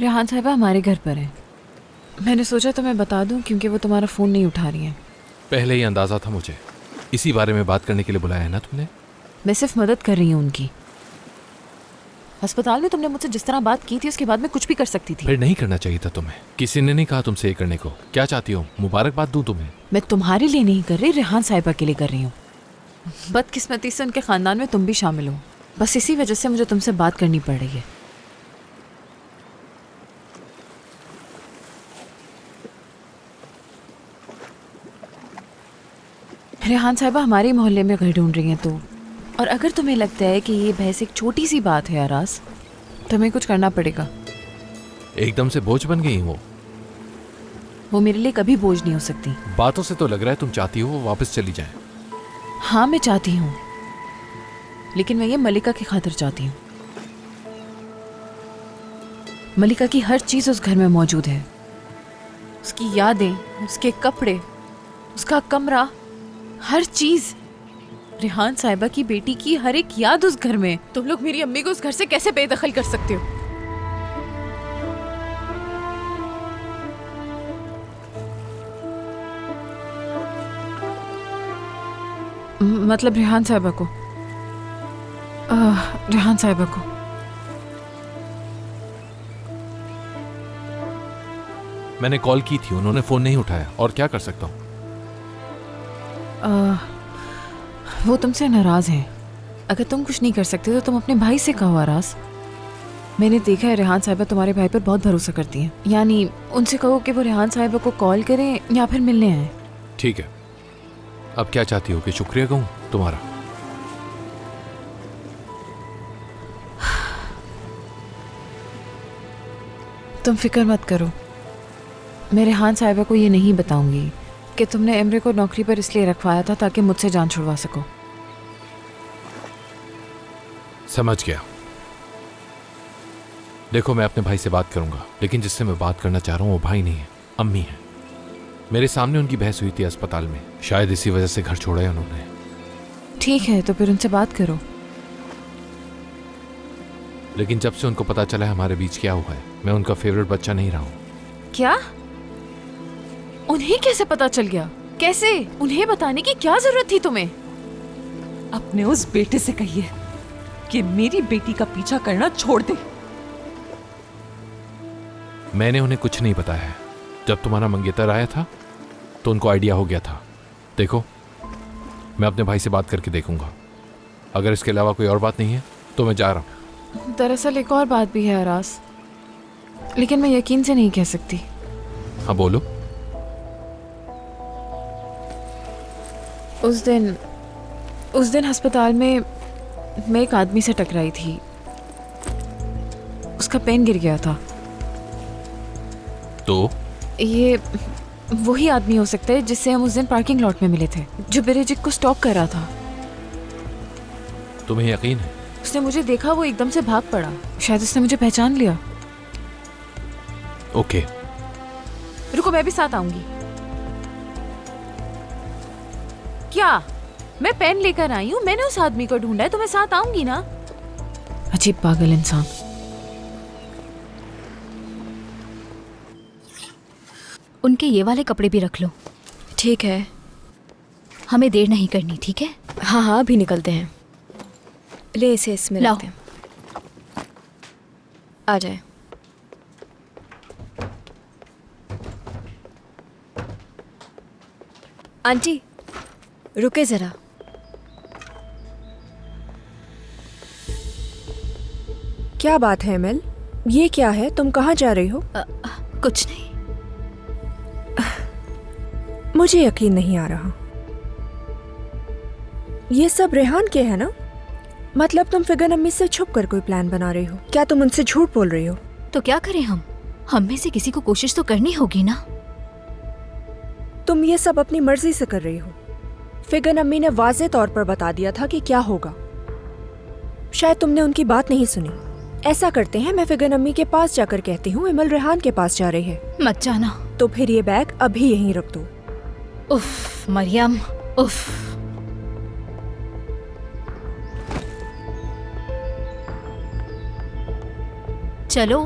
रेहान साहिबा हमारे घर पर है। मैंने सोचा तो मैं बता दूं क्योंकि वो तुम्हारा फ़ोन नहीं उठा रही हैं। पहले ही अंदाजा था मुझे, इसी बारे में बात करने के लिए बुलाया है ना तुमने? मैं सिर्फ मदद कर रही हूँ उनकी। अस्पताल में तुमने मुझसे जिस तरह बात की थी उसके बाद मैं कुछ भी कर सकती थी। फिर नहीं करना चाहिए था तुम्हें। किसी ने नहीं कहा तुमसे ये करने को। क्या चाहती हो, मुबारकबाद दूं तुम्हें? मैं तुम्हारे लिए नहीं कर रही, रेहान साहिबा के लिए कर रही हूँ। बदकिस्मती से उनके ख़ानदान में तुम भी शामिल हो, बस इसी वजह से मुझे तुमसे बात करनी पड़ रही है। रेहान साहिबा हमारे मोहल्ले में घर ढूंढ रही हैं तो, और अगर तुम्हें लगता है कि ये बहस एक छोटी सी बात है आरास, तो हमें कुछ करना पड़ेगा। एकदम से बोझ बन गई वो मेरे लिए कभी बोझ नहीं हो सकती। बातों से तो लग रहा है तुम चाहती हो वो वापस चली जाए। हाँ मैं चाहती हूँ, लेकिन मैं ये मलिका की खातिर चाहती हूँ। मलिका की हर चीज़ उस घर में मौजूद है, उसकी यादें, उसके कपड़े, उसका कमरा, हर चीज़। रेहान साहिबा की बेटी की हर एक याद उस घर में। तुम लोग मेरी अम्मी को उस घर से कैसे बेदखल कर सकते हो? मतलब रेहान साहिबा को, रेहान साहिबा को। मैंने कॉल की थी, उन्होंने फोन नहीं उठाया, और क्या कर सकता हूँ? वो तुमसे नाराज हैं। अगर तुम कुछ नहीं कर सकते तो तुम अपने भाई से कहो आरास। मैंने देखा है रेहान साहिबा तुम्हारे भाई पर बहुत भरोसा करती हैं। यानी उनसे कहो कि वो रेहान साहिबा को कॉल करें या फिर मिलने आए। ठीक है, अब क्या चाहती हो कि शुक्रिया कहूँ तुम्हारा? तुम फिक्र मत करो, मैं रेहान साहिबा को ये नहीं बताऊंगी कि तुमने इमरे को नौकरी पर इसलिए रखवाया था ताकि मुझसे जान छुड़वा सको। समझ गया। देखो, मैं अपने भाई से बात करूंगा, लेकिन जिससे मैं बात करना चाह रहा हूँ वो भाई नहीं है, अम्मी है। मेरे सामने उनकी बहस हुई थी अस्पताल में, शायद इसी वजह से घर छोड़ा है उन्होंने। ठीक है, तो फिर उनसे बात करो। लेकिन जब से उनको पता चला है हमारे बीच क्या हुआ है, मैं उनका फेवरेट बच्चा नहीं रहा हूँ। क्या? उन्हें कैसे पता चल गया? कैसे? उन्हें बताने की क्या जरूरत थी तुम्हें? अपने उस बेटे से कहिए कि मेरी बेटी का पीछा करना छोड़ दे। मैंने उन्हें कुछ नहीं बताया है। जब तुम्हारा मंगेतर आया था तो उनको आइडिया हो गया था। देखो, मैं अपने भाई से बात करके देखूंगा। अगर इसके अलावा कोई और बात नहीं है तो मैं जा रहा हूं। दरअसल एक और बात भी है आरास, लेकिन मैं यकीन से नहीं कह सकती। हाँ बोलो। उस दिन अस्पताल में मैं एक आदमी से टकराई थी। उसका पेन गिर गया था। तो ये वही आदमी हो सकता है जिससे हम उस दिन पार्किंग लॉट में मिले थे, जो बेरेजिक को स्टॉक कर रहा था। तुम्हें यकीन है? उसने मुझे देखा, वो एकदम से भाग पड़ा। शायद उसने मुझे पहचान लिया। ओके, रुको, मैं भी साथ आऊंगी। क्या? मैं पेन लेकर आई हूँ, मैंने उस आदमी को ढूंढा है, तो मैं साथ आऊंगी ना। अजीब पागल इंसान। उनके ये वाले कपड़े भी रख लो। ठीक है। हमें देर नहीं करनी, ठीक है? हाँ हाँ, अभी निकलते हैं। ले इसे इसमें लाओ। रखते हैं। आ जाए। आंटी रुके जरा। क्या बात है एमएल? ये क्या है? तुम कहाँ जा रही हो? कुछ नहीं। मुझे यकीन नहीं आ रहा। ये सब रेहान के है ना? मतलब तुम फिगर अम्मी से छुप कर कोई प्लान बना रही हो? क्या तुम उनसे झूठ बोल रही हो? तो क्या करें हम में से किसी को कोशिश तो करनी होगी ना। तुम ये सब अपनी मर्जी से कर रही हो। फिगर अम्मी ने वाज़े तौर पर बता दिया था कि क्या होगा। शायद तुमने उनकी बात नहीं सुनी। ऐसा करते हैं, मैं फिगर अम्मी के पास जाकर कहती हूँ इमल रेहान के पास जा रही है। मत जाना। तो फिर ये बैग अभी यहीं रख दो। उफ मरियम, उफ। चलो।